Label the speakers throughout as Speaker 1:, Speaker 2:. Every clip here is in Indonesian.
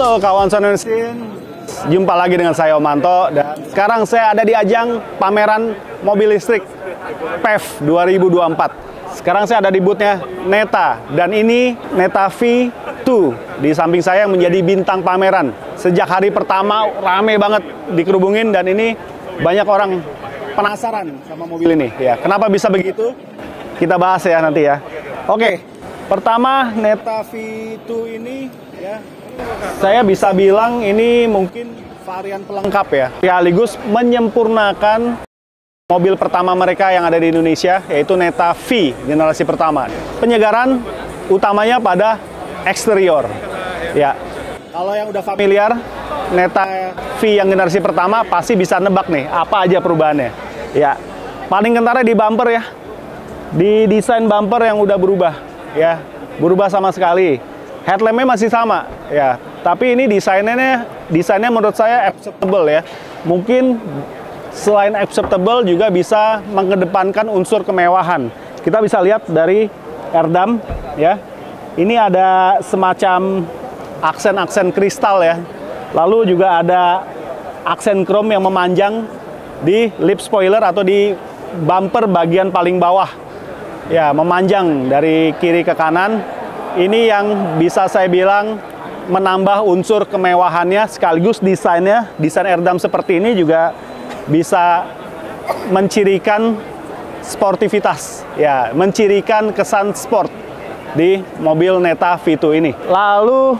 Speaker 1: Halo kawan Sound Mesin, jumpa lagi dengan saya Omanto dan sekarang saya ada di ajang pameran mobil listrik PEV 2024. Sekarang saya ada di boothnya Neta dan ini Neta V2 di samping saya yang menjadi bintang pameran. Sejak hari pertama rame banget dikerubungin dan ini banyak orang penasaran sama mobil ini. Ya, kenapa bisa begitu? Kita bahas ya nanti ya. Oke, pertama Neta V2 ini ya. Saya bisa bilang ini mungkin varian pelengkap ya, sekaligus menyempurnakan mobil pertama mereka yang ada di Indonesia, yaitu Neta V generasi pertama. Penyegaran utamanya pada eksterior. Ya, kalau yang udah familiar, Neta V yang generasi pertama pasti bisa nebak nih, apa aja perubahannya. Ya, paling kentara di bumper ya, di desain bumper yang udah berubah, ya, berubah sama sekali. Headlampnya masih sama, ya. Tapi ini desainnya menurut saya acceptable ya. Mungkin selain acceptable juga bisa mengedepankan unsur kemewahan. Kita bisa lihat dari airdam, ya. Ini ada semacam aksen-aksen kristal ya. Lalu juga ada aksen chrome yang memanjang di lip spoiler atau di bumper bagian paling bawah. Ya, memanjang dari kiri ke kanan. Ini yang bisa saya bilang menambah unsur kemewahannya sekaligus desainnya. Desain airdam seperti ini juga bisa mencirikan sportivitas, ya, mencirikan kesan sport di mobil Neta V2 ini. Lalu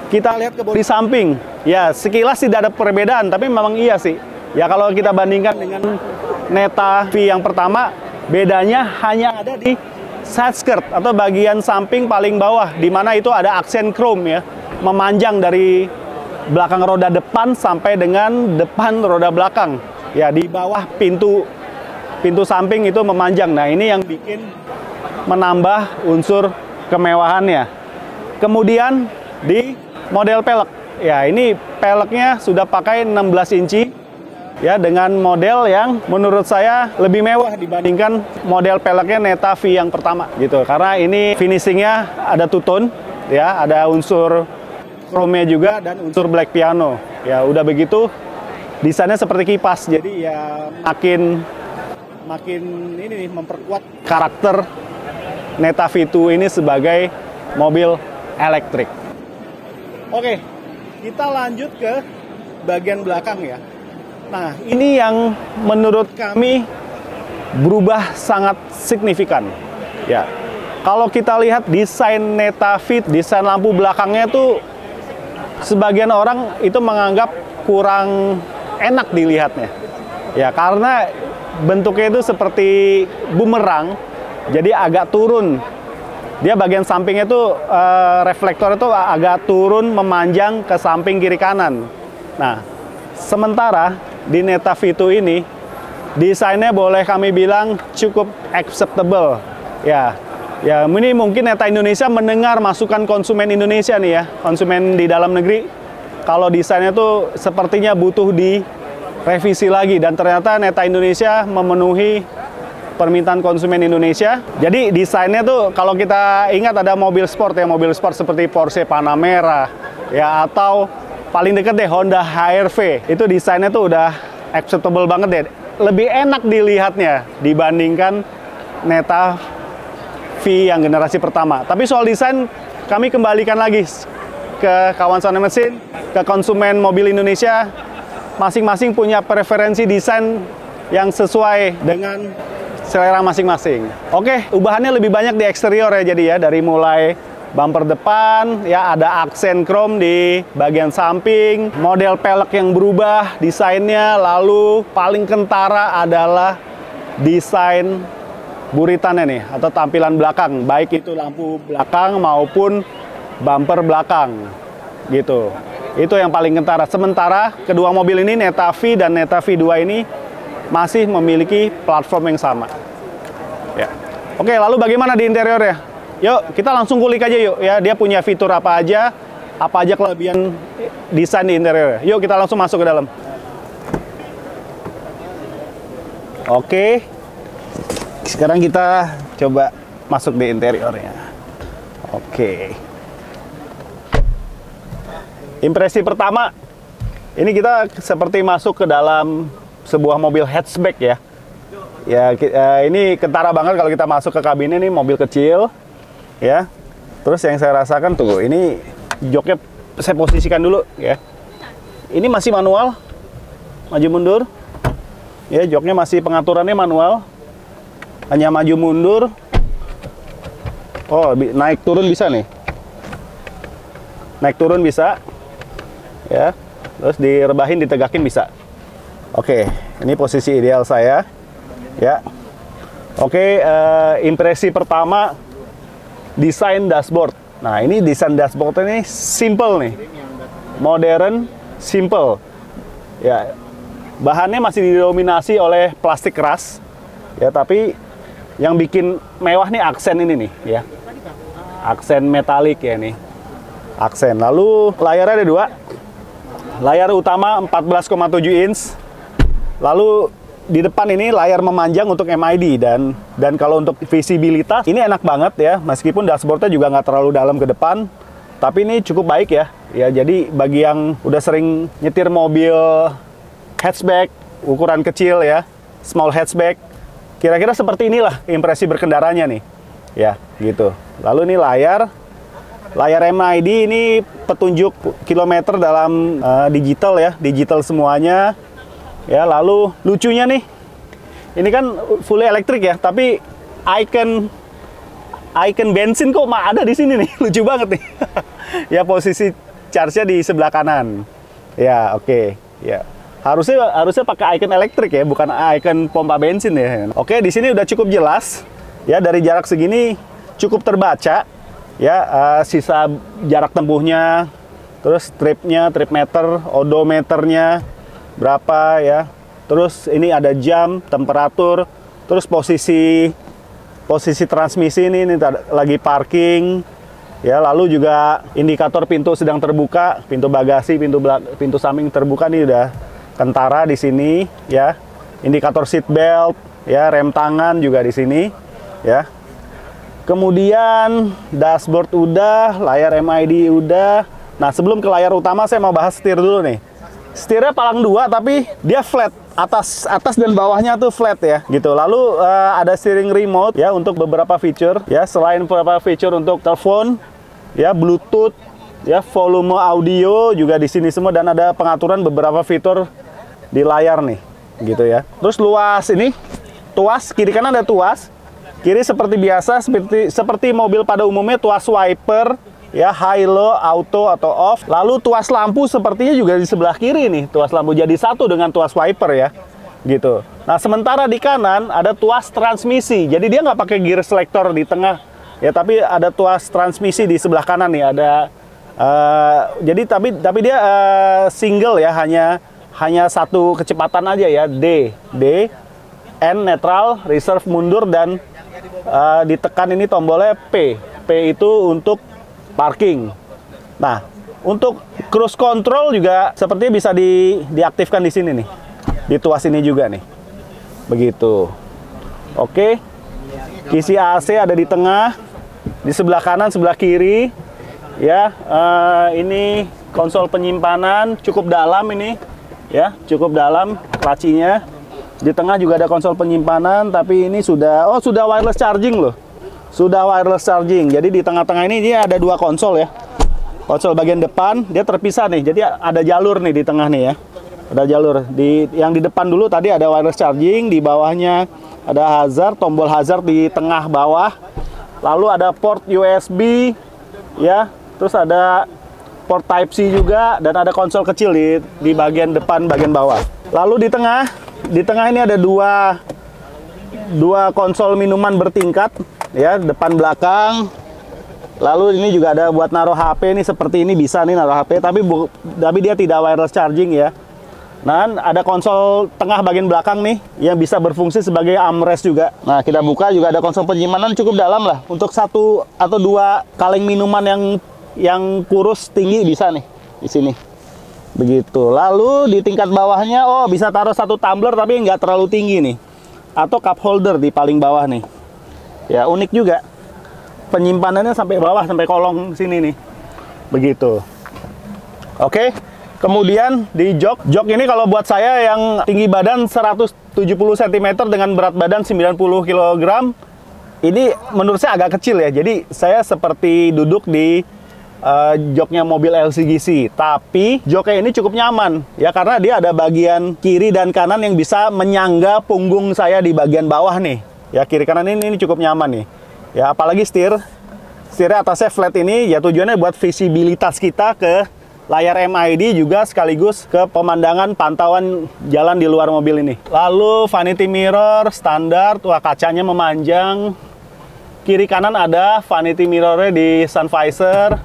Speaker 1: kita lihat ke bodi samping. Ya, sekilas tidak ada perbedaan, tapi memang iya sih. Ya, kalau kita bandingkan dengan Neta V yang pertama, bedanya hanya ada di side skirt atau bagian samping paling bawah, di mana itu ada aksen chrome ya, memanjang dari belakang roda depan sampai dengan depan roda belakang. Ya, di bawah pintu samping itu memanjang. Nah, ini yang bikin menambah unsur kemewahannya. Kemudian di model pelek. Ya, ini peleknya sudah pakai 16 inci. Ya, dengan model yang menurut saya lebih mewah dibandingkan model peleknya Neta V yang pertama gitu. Karena ini finishingnya ada two-tone, ya, ada unsur chrome juga dan unsur black piano. Ya, udah begitu desainnya seperti kipas. Jadi ya makin ini memperkuat karakter Neta V2 ini sebagai mobil elektrik. Oke, kita lanjut ke bagian belakang ya. Nah, ini yang menurut kami berubah sangat signifikan. Ya, kalau kita lihat desain Neta V, desain lampu belakangnya itu sebagian orang itu menganggap kurang enak dilihatnya. Ya, karena bentuknya itu seperti bumerang, jadi agak turun. Dia bagian sampingnya itu reflektor itu agak turun memanjang ke samping kiri kanan. Nah, sementara di Neta V2 ini desainnya boleh kami bilang cukup acceptable. Ya, ini mungkin Neta Indonesia mendengar masukan konsumen Indonesia nih ya, konsumen di dalam negeri. Kalau desainnya tuh sepertinya butuh direvisi lagi dan ternyata Neta Indonesia memenuhi permintaan konsumen Indonesia. Jadi desainnya tuh kalau kita ingat ada mobil sport ya, mobil sport seperti Porsche Panamera ya, atau paling deket deh Honda HR-V, itu desainnya tuh udah acceptable banget deh, lebih enak dilihatnya dibandingkan Neta V yang generasi pertama. Tapi soal desain kami kembalikan lagi ke kawan Sound Mesin, ke konsumen mobil Indonesia, masing-masing punya preferensi desain yang sesuai dengan selera masing-masing. Oke, ubahannya lebih banyak di eksterior ya, jadi ya dari mulai bumper depan, ya, ada aksen chrome di bagian samping, model pelek yang berubah desainnya, lalu paling kentara adalah desain buritannya nih, atau tampilan belakang, baik itu lampu belakang maupun bumper belakang, gitu. Itu yang paling kentara. Sementara kedua mobil ini, Neta V dan Neta V2 ini, masih memiliki platform yang sama. Ya. Oke, lalu bagaimana di interiornya? Yuk, kita langsung kulik aja yuk ya. Dia punya fitur apa aja kelebihan desain di interior. Yuk, kita langsung masuk ke dalam. Oke. Sekarang kita coba masuk di interiornya. Oke. Impresi pertama, ini kita seperti masuk ke dalam sebuah mobil hatchback ya. Ya, ini kentara banget kalau kita masuk ke kabin ini, mobil kecil ya. Terus yang saya rasakan tuh, ini joknya saya posisikan dulu ya. Ini masih manual, maju mundur. Ya, joknya masih pengaturannya manual. Hanya maju mundur. Oh, naik turun bisa nih. Naik turun bisa. Ya. Terus direbahin, ditegakin bisa. Oke, ini posisi ideal saya. Ya. Oke, impresi pertama, desain dashboard. Nah, ini desain dashboard ini simple nih. Modern, simple. Ya. Bahannya masih didominasi oleh plastik keras. Ya, tapi yang bikin mewah nih aksen ini nih, ya. Aksen metalik ya nih. Aksen. Lalu layarnya ada dua. Layar utama 14,7 inch. Lalu di depan ini layar memanjang untuk MID, dan kalau untuk visibilitas ini enak banget ya, meskipun dashboardnya juga nggak terlalu dalam ke depan, tapi ini cukup baik ya. Ya, jadi bagi yang udah sering nyetir mobil hatchback ukuran kecil ya, small hatchback, kira-kira seperti inilah impresi berkendaranya nih. Ya, gitu. Lalu ini layar MID, ini petunjuk kilometer dalam digital ya, digital semuanya. Ya, lalu lucunya nih, ini kan fully elektrik ya, tapi icon bensin kok ada di sini nih, lucu banget nih. Ya, posisi charge-nya di sebelah kanan. Ya, oke. Ya, harusnya pakai icon elektrik ya, bukan icon pompa bensin ya. Oke, di sini udah cukup jelas. Ya, dari jarak segini cukup terbaca. Ya, sisa jarak tempuhnya, terus trip meter, odometernya berapa ya. Terus ini ada jam, temperatur, terus posisi transmisi ini lagi parking. Ya, lalu juga indikator pintu sedang terbuka, pintu bagasi, pintu samping terbuka nih udah kentara di sini ya. Indikator seat belt, ya, rem tangan juga di sini ya. Kemudian dashboard udah, layar MID udah. Nah, sebelum ke layar utama saya mau bahas setir dulu nih. Setirnya palang 2 tapi dia flat, atas dan bawahnya tuh flat ya, gitu. Lalu ada steering remote ya untuk beberapa feature ya, selain beberapa feature untuk telepon ya, Bluetooth ya, volume audio juga di sini semua, dan ada pengaturan beberapa fitur di layar nih, gitu ya. Terus luas ini, tuas kiri kanan ada tuas. Kiri seperti biasa, seperti mobil pada umumnya, tuas wiper ya, high low, auto atau off. Lalu tuas lampu sepertinya juga di sebelah kiri nih, tuas lampu jadi satu dengan tuas wiper ya, gitu. Nah, sementara di kanan ada tuas transmisi, jadi dia nggak pakai gear selector di tengah ya, tapi ada tuas transmisi di sebelah kanan nih, ada jadi tapi dia single ya, hanya satu kecepatan aja ya, D, N netral, reserve mundur, dan ditekan ini tombolnya P itu untuk parking. Nah, untuk cruise control juga sepertinya bisa diaktifkan di sini nih, di tuas ini juga nih, begitu. Oke, kisi AC ada di tengah, di sebelah kanan, sebelah kiri ya. Ini konsol penyimpanan cukup dalam ini ya, cukup dalam lacinya. Di tengah juga ada konsol penyimpanan, tapi ini sudah wireless charging loh. Sudah wireless charging. Jadi di tengah-tengah ini dia ada dua konsol ya. Konsol bagian depan dia terpisah nih. Jadi ada jalur nih di tengah nih ya. Ada jalur. Yang di depan dulu tadi ada wireless charging, di bawahnya ada hazard, tombol hazard di tengah bawah. Lalu ada port USB ya. Terus ada port Type C juga, dan ada konsol kecil di bagian depan, bagian bawah. Lalu di tengah ini ada dua konsol minuman bertingkat ya, depan belakang. Lalu ini juga ada buat naruh HP nih, seperti ini bisa nih naruh HP, tapi dia tidak wireless charging ya. Nah, ada konsol tengah bagian belakang nih yang bisa berfungsi sebagai armrest juga. Nah, kita buka juga ada konsol penyimpanan cukup dalam lah, untuk 1 atau 2 kaleng minuman yang kurus tinggi bisa nih di sini. Begitu. Lalu di tingkat bawahnya, bisa taruh 1 tumbler tapi nggak terlalu tinggi nih, atau cup holder di paling bawah nih. Ya, unik juga. Penyimpanannya sampai bawah, sampai kolong sini nih. Begitu. Oke. Kemudian di jok ini kalau buat saya yang tinggi badan 170 cm dengan berat badan 90 kg, ini menurut saya agak kecil ya. Jadi saya seperti duduk di joknya mobil LCGC, tapi joknya ini cukup nyaman ya, karena dia ada bagian kiri dan kanan yang bisa menyangga punggung saya di bagian bawah nih ya. Kiri kanan ini cukup nyaman nih ya, apalagi setirnya atasnya flat ini ya, tujuannya buat visibilitas kita ke layar MID juga sekaligus ke pemandangan pantauan jalan di luar mobil ini. Lalu vanity mirror standar, wah kacanya memanjang. Kiri kanan ada vanity mirrornya di sun visor.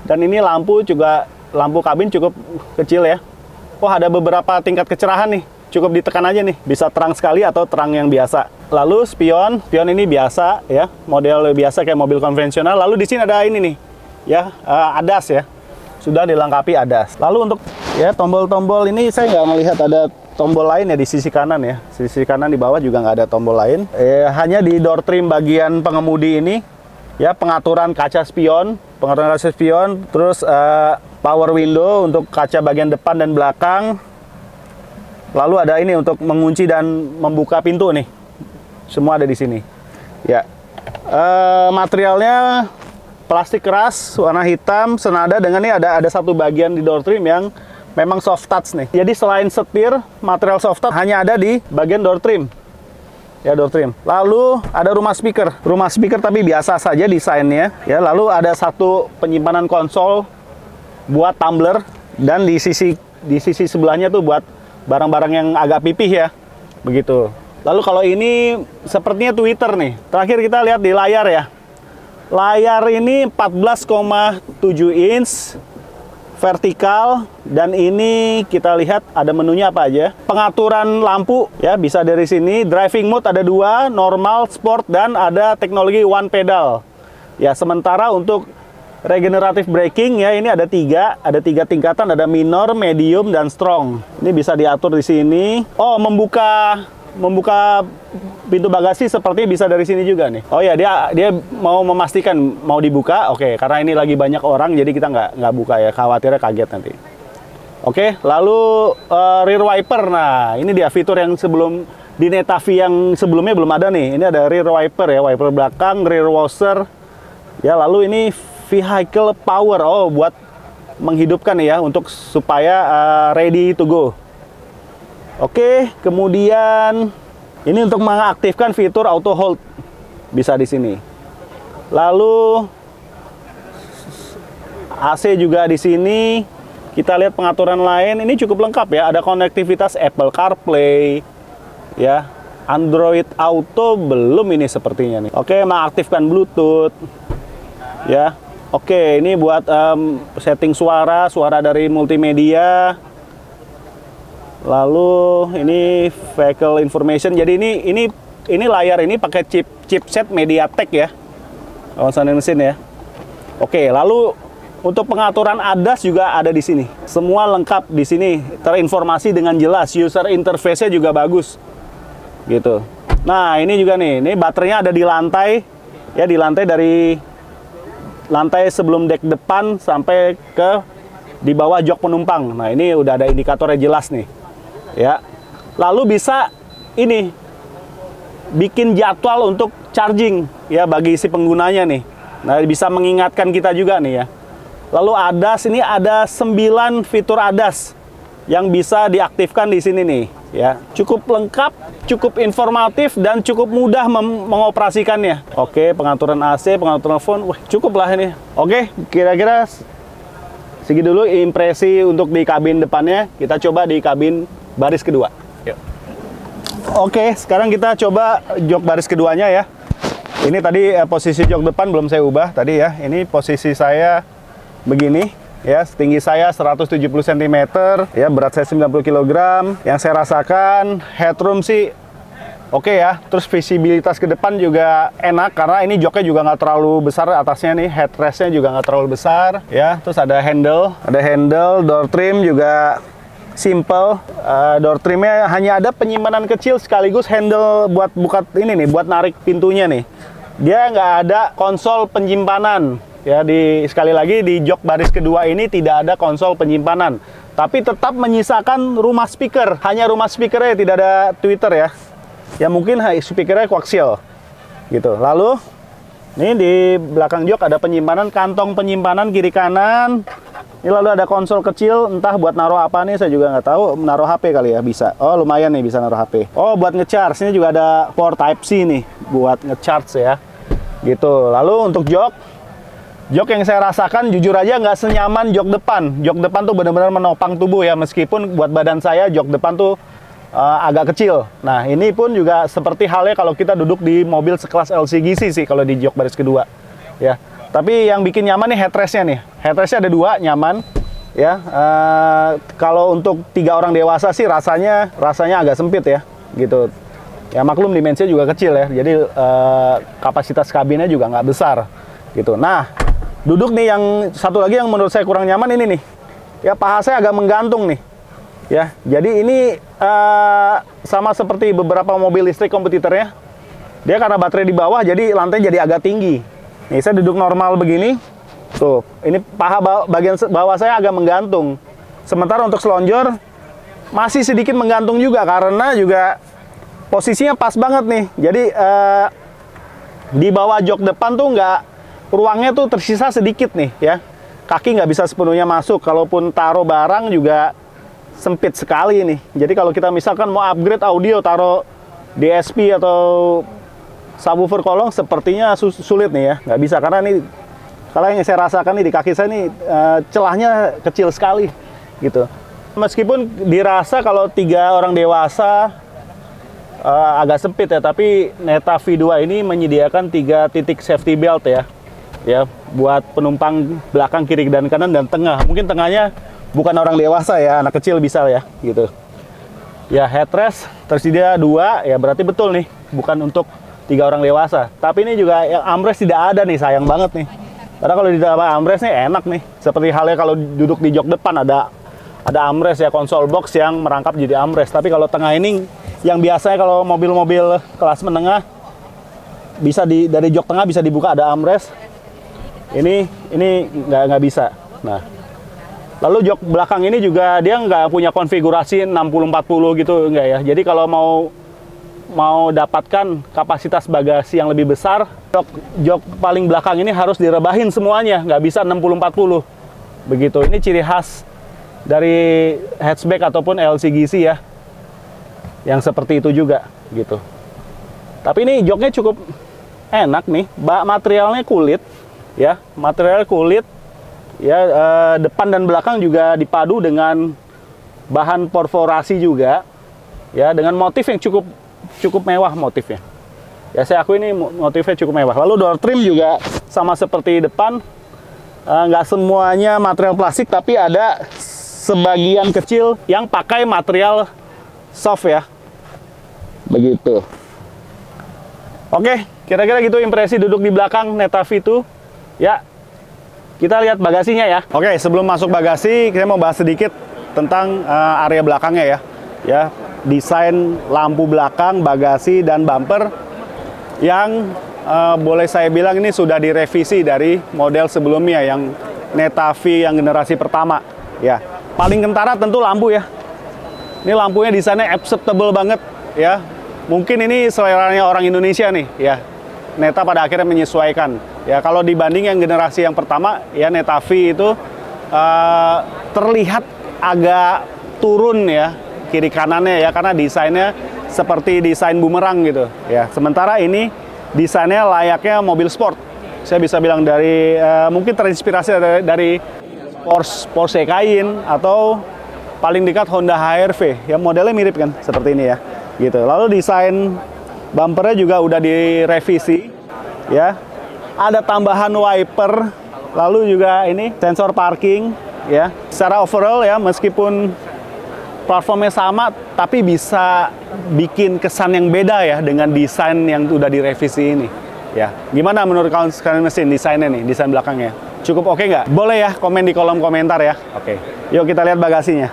Speaker 1: Dan ini lampu juga, lampu kabin cukup kecil ya. Wah ada beberapa tingkat kecerahan nih, cukup ditekan aja nih, bisa terang sekali atau terang yang biasa. Lalu spion ini biasa ya, model biasa kayak mobil konvensional. Lalu di sini ada ini nih ya, ADAS ya. Sudah dilengkapi ADAS. Lalu untuk ya tombol-tombol ini saya nggak melihat ada tombol lain ya di sisi kanan ya. Sisi kanan di bawah juga nggak ada tombol lain. Hanya di door trim bagian pengemudi ini ya, pengaturan kaca spion, terus power window untuk kaca bagian depan dan belakang. Lalu ada ini untuk mengunci dan membuka pintu nih. Semua ada di sini. Ya. Materialnya plastik keras, warna hitam, senada dengan ini ada satu bagian di door trim yang memang soft touch nih. Jadi selain setir, material soft touch hanya ada di bagian door trim. Ya, door trim. Lalu ada rumah speaker tapi biasa saja desainnya. Ya, lalu ada satu penyimpanan konsol buat tumbler, dan di sisi sebelahnya tuh buat barang-barang yang agak pipih ya. Begitu. Lalu kalau ini sepertinya Twitter nih. Terakhir kita lihat di layar ya. Layar ini 14,7 inch vertikal, dan ini kita lihat ada menunya apa aja. Pengaturan lampu ya bisa dari sini. Driving mode ada 2, normal, sport, dan ada teknologi one pedal. Ya, sementara untuk regenerative braking ya ini ada 3 tingkatan, ada minor, medium, dan strong. Ini bisa diatur di sini. Oh, membuka pintu bagasi sepertinya bisa dari sini juga nih. Oh ya, dia mau memastikan mau dibuka. Oke, karena ini lagi banyak orang jadi kita nggak buka ya, khawatirnya kaget nanti. Oke, lalu rear wiper. Nah, ini dia fitur yang sebelum di Neta V yang sebelumnya belum ada nih. Ini ada rear wiper ya, wiper belakang, rear washer. Ya, lalu ini vehicle power. Oh, buat menghidupkan ya, untuk supaya ready to go. Oke, kemudian ini untuk mengaktifkan fitur auto hold, bisa di sini. Lalu AC juga di sini. Kita lihat pengaturan lain, ini cukup lengkap ya. Ada konektivitas Apple CarPlay, ya. Android Auto belum ini sepertinya nih. Oke, mengaktifkan Bluetooth, ya. Oke, ini buat setting suara dari multimedia. Lalu ini vehicle information. Jadi ini layar ini pakai chipset MediaTek ya, kawasan mesin ya. Oke, lalu untuk pengaturan ADAS juga ada di sini. Semua lengkap di sini, terinformasi dengan jelas. User interface-nya juga bagus, gitu. Nah, ini juga nih, ini baterainya ada di lantai ya, dari lantai sebelum dek depan sampai ke di bawah jok penumpang. Nah, ini udah ada indikatornya jelas nih. Ya, lalu bisa ini bikin jadwal untuk charging ya bagi si penggunanya nih. Nah, bisa mengingatkan kita juga nih ya. Lalu ADAS, ini ada 9 fitur ADAS yang bisa diaktifkan di sini nih ya. Cukup lengkap, cukup informatif, dan cukup mudah mengoperasikannya. Oke, pengaturan AC, pengaturan phone, wah, cukup lah ini. Oke, kira-kira segitu dulu impresi untuk di kabin depannya. Kita coba di kabin baris kedua. Yuk. Oke, sekarang kita coba jok baris keduanya ya. Ini tadi posisi jok depan belum saya ubah tadi ya. Ini posisi saya begini ya, tinggi saya 170 cm ya, berat saya 90 kg. Yang saya rasakan headroom sih oke ya. Terus visibilitas ke depan juga enak karena ini joknya juga nggak terlalu besar atasnya nih, headrestnya juga nggak terlalu besar ya. Terus ada handle, door trim juga simple. Door trimnya hanya ada penyimpanan kecil sekaligus handle buat buka ini nih, buat narik pintunya nih. Dia nggak ada konsol penyimpanan ya, sekali lagi di jok baris kedua ini tidak ada konsol penyimpanan, tapi tetap menyisakan rumah speaker. Hanya rumah speakernya, tidak ada tweeter ya. Ya mungkin speakernya koaksial gitu. Lalu ini di belakang jok ada penyimpanan, kantong penyimpanan kiri kanan. Ini lalu ada konsol kecil, entah buat naruh apa nih, saya juga nggak tahu. Naruh HP kali ya, bisa. Oh lumayan nih, bisa naruh HP. Oh buat ngecharge, ini juga ada port Type-C nih buat ngecharge ya. Gitu. Lalu untuk jok yang saya rasakan jujur aja nggak senyaman jok depan. Jok depan tuh benar-benar menopang tubuh ya, meskipun buat badan saya jok depan tuh agak kecil. Nah ini pun juga seperti halnya kalau kita duduk di mobil sekelas LCGC sih kalau di jok baris kedua ya. Tapi yang bikin nyaman nih headrestnya nih. Headrestnya ada 2, nyaman ya. Kalau untuk 3 orang dewasa sih rasanya agak sempit ya gitu. Ya maklum dimensinya juga kecil ya, jadi kapasitas kabinnya juga nggak besar gitu. Nah duduk nih yang satu lagi yang menurut saya kurang nyaman ini nih ya, paha saya agak menggantung nih ya. Jadi ini sama seperti beberapa mobil listrik kompetitornya, dia karena baterai di bawah jadi lantai jadi agak tinggi. Nih saya duduk normal begini tuh, ini paha bagian bawah saya agak menggantung. Sementara untuk selonjor masih sedikit menggantung juga, karena juga posisinya pas banget nih. Jadi di bawah jok depan tuh ruangnya tuh tersisa sedikit nih ya. Kaki nggak bisa sepenuhnya masuk. Kalaupun taruh barang juga sempit sekali nih. Jadi kalau kita misalkan mau upgrade audio, taruh DSP atau subwoofer kolong, sepertinya sulit nih ya. Nggak bisa, karena ini kalau yang saya rasakan nih di kaki saya nih celahnya kecil sekali gitu. Meskipun dirasa kalau 3 orang dewasa agak sempit ya, tapi Neta V2 ini menyediakan 3 titik safety belt ya, buat penumpang belakang, kiri dan kanan, dan tengah. Mungkin tengahnya bukan orang dewasa ya, anak kecil bisa ya gitu. Ya headrest tersedia 2 ya, berarti betul nih bukan untuk 3 orang dewasa. Tapi ini juga yang armrest tidak ada nih, sayang banget nih. Karena kalau di dalam armrest nih enak nih. Seperti halnya kalau duduk di jok depan ada armrest ya, konsol box yang merangkap jadi armrest. Tapi kalau tengah ini yang biasanya kalau mobil-mobil kelas menengah bisa dari jok tengah bisa dibuka, ada armrest. Ini nggak bisa. Nah, lalu jok belakang ini juga dia nggak punya konfigurasi 60-40 gitu, enggak ya. Jadi kalau mau dapatkan kapasitas bagasi yang lebih besar, jok paling belakang ini harus direbahin semuanya, nggak bisa 60-40 begitu. Ini ciri khas dari hatchback ataupun LCGC ya, yang seperti itu juga gitu. Tapi ini joknya cukup enak nih, materialnya kulit ya, depan dan belakang juga dipadu dengan bahan perforasi juga ya, dengan motif yang cukup mewah motifnya. Ya saya akui ini motifnya cukup mewah. Lalu door trim juga sama seperti depan, nggak semuanya material plastik, tapi ada sebagian kecil yang pakai material soft ya. Begitu. Oke, kira-kira gitu impresi duduk di belakang Neta V2. Ya, kita lihat bagasinya ya. Oke, sebelum masuk bagasi, kita mau bahas sedikit tentang area belakangnya ya. Ya, desain lampu belakang, bagasi, dan bumper yang boleh saya bilang ini sudah direvisi dari model sebelumnya yang Neta V yang generasi pertama ya. Paling kentara tentu lampu ya. Ini lampunya desainnya acceptable banget ya. Mungkin ini seleranya orang Indonesia nih ya. Neta pada akhirnya menyesuaikan ya. Kalau dibanding yang generasi yang pertama ya, Neta V itu terlihat agak turun ya kiri kanannya ya, karena desainnya seperti desain bumerang gitu ya. Sementara ini desainnya layaknya mobil sport. Saya bisa bilang dari mungkin terinspirasi dari Porsche Cayenne atau paling dekat Honda HR-V ya, modelnya mirip kan seperti ini ya gitu. Lalu desain bumpernya juga udah direvisi ya, ada tambahan wiper, lalu juga ini sensor parking ya. Secara overall ya, meskipun platformnya sama, tapi bisa bikin kesan yang beda ya dengan desain yang udah direvisi ini ya. Gimana menurut kalian mesin desainnya nih, desain belakangnya cukup oke nggak? Boleh ya komen di kolom komentar ya. Oke, yuk kita lihat bagasinya.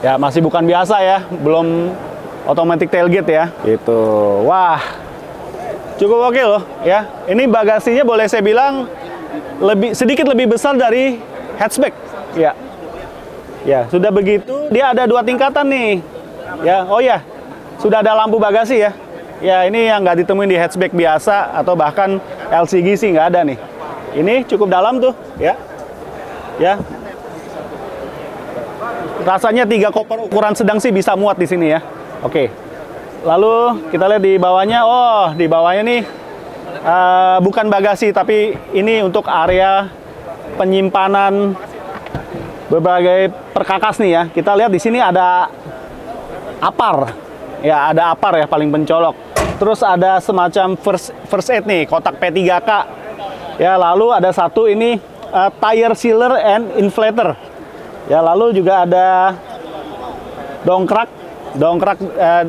Speaker 1: Ya masih bukan biasa ya, belum automatic tailgate ya gitu. Wah, Cukup oke loh ya. Ini bagasinya boleh saya bilang sedikit lebih besar dari hatchback. Ya. Ya, sudah begitu dia ada 2 tingkatan nih. Ya, oh ya. Sudah ada lampu bagasi ya. Ya, ini yang nggak ditemuin di hatchback biasa atau bahkan LCGC nggak ada nih. Ini cukup dalam tuh, ya. Ya. Rasanya 3 koper ukuran sedang sih bisa muat di sini ya. Oke. Lalu kita lihat di bawahnya. Oh, di bawahnya nih bukan bagasi tapi ini untuk area penyimpanan berbagai perkakas nih ya. Kita lihat di sini ada apar. Ya, ada apar ya paling pencolok. Terus ada semacam first aid nih, kotak P3K. Ya, lalu ada satu ini tire sealer and inflator. Ya, lalu juga ada dongkrak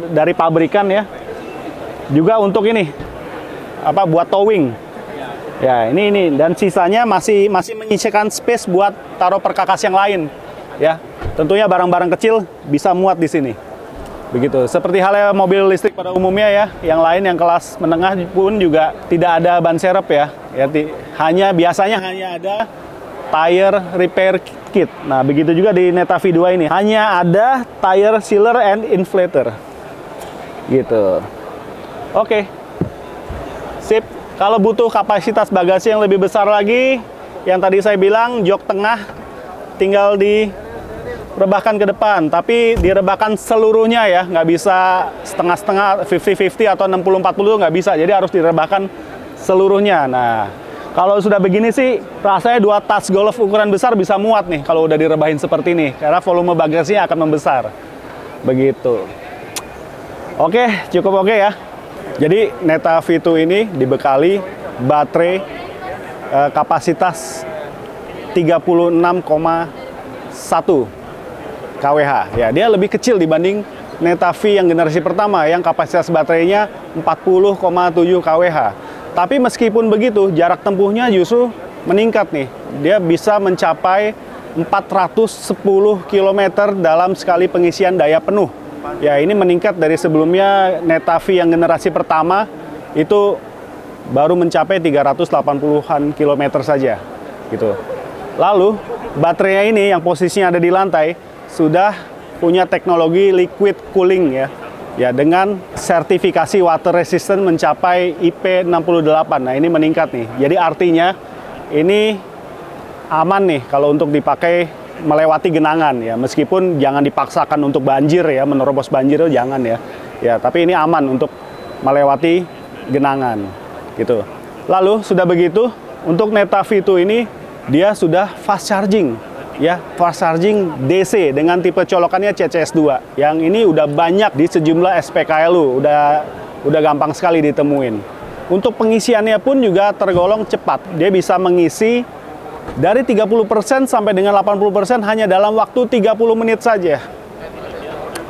Speaker 1: dari pabrikan ya. Juga untuk ini buat towing. Ya, ini dan sisanya masih menyisakan space buat taruh perkakas yang lain. Ya, tentunya barang-barang kecil bisa muat di sini. Begitu. Seperti halnya mobil listrik pada umumnya ya, yang lain yang kelas menengah pun juga tidak ada ban serep ya. Biasanya hanya ada tire repair kit. Nah, begitu juga di Neta V2 ini. Hanya ada tire sealer and inflator. Gitu. Oke. Sip. Kalau butuh kapasitas bagasi yang lebih besar lagi, yang tadi saya bilang jok tengah tinggal direbahkan ke depan, tapi direbahkan seluruhnya ya, nggak bisa setengah-setengah, 50-50 atau 60-40 nggak bisa, jadi harus direbahkan seluruhnya. Nah, kalau sudah begini sih, rasanya 2 tas golf ukuran besar bisa muat nih kalau udah direbahin seperti ini, karena volume bagasinya akan membesar. Begitu. Oke, cukup oke ya. Jadi Neta V2 ini dibekali baterai kapasitas 36,1 kWh. Ya, dia lebih kecil dibanding Neta V yang generasi pertama yang kapasitas baterainya 40,7 kWh. Tapi meskipun begitu, jarak tempuhnya justru meningkat nih. Dia bisa mencapai 410 km dalam sekali pengisian daya penuh. Ya, ini meningkat dari sebelumnya Neta V yang generasi pertama itu baru mencapai 380-an kilometer saja gitu. Lalu baterainya ini yang posisinya ada di lantai sudah punya teknologi liquid cooling ya. Ya, dengan sertifikasi water resistant mencapai IP68. Nah, ini meningkat nih. Jadi artinya ini aman nih kalau untuk dipakai melewati genangan ya, meskipun jangan dipaksakan untuk banjir ya, menerobos banjir itu jangan ya. Ya, tapi ini aman untuk melewati genangan gitu. Lalu sudah begitu, untuk Neta V2 ini dia sudah fast charging ya, fast charging DC dengan tipe colokannya CCS2. Yang ini udah banyak di sejumlah SPKLU, udah gampang sekali ditemuin. Untuk pengisiannya pun juga tergolong cepat. Dia bisa mengisi dari 30% sampai dengan 80% hanya dalam waktu 30 menit saja.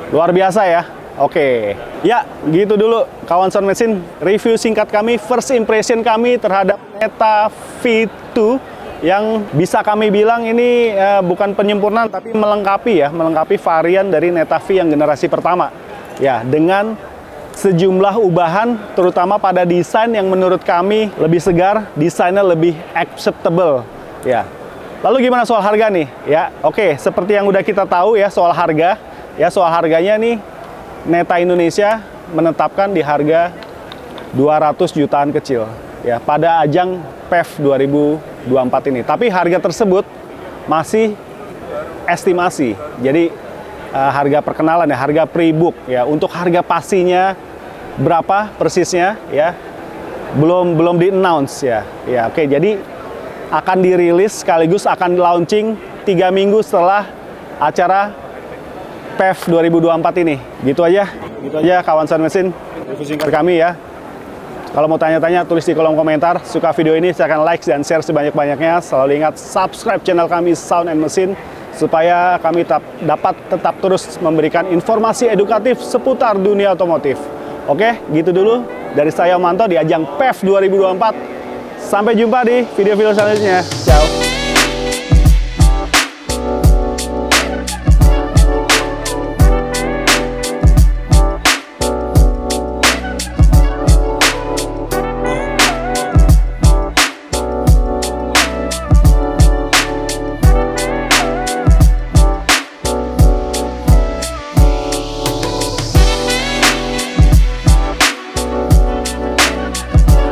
Speaker 1: Luar biasa ya. Oke. Ya, gitu dulu kawan Sound Mesin. Review singkat kami, first impression kami terhadap Neta V2 yang bisa kami bilang ini bukan penyempurnaan tapi melengkapi ya, melengkapi varian dari Neta V yang generasi pertama. Ya, dengan sejumlah ubahan terutama pada desain yang menurut kami lebih segar, desainnya lebih acceptable. Ya, lalu gimana soal harga nih? Ya, oke, seperti yang udah kita tahu ya soal harga. Ya, soal harganya nih, Neta Indonesia menetapkan di harga 200 jutaan kecil. Ya, pada ajang PEV 2024 ini. Tapi harga tersebut masih estimasi. Jadi harga perkenalan ya, harga pre-book ya. Untuk harga pastinya berapa persisnya ya? Belum di-announce ya. Ya, oke, jadi akan dirilis sekaligus akan launching 3 minggu setelah acara PEV 2024 ini. Gitu aja kawan Sound Mesin, review singkat kami ya. Kalau mau tanya-tanya tulis di kolom komentar. Suka video ini silahkan like dan share sebanyak-banyaknya. Selalu ingat subscribe channel kami Sound and Mesin supaya kami dapat tetap terus memberikan informasi edukatif seputar dunia otomotif. Oke, gitu dulu dari saya Manto di ajang PEV 2024. Sampai jumpa di video-video selanjutnya. Ciao.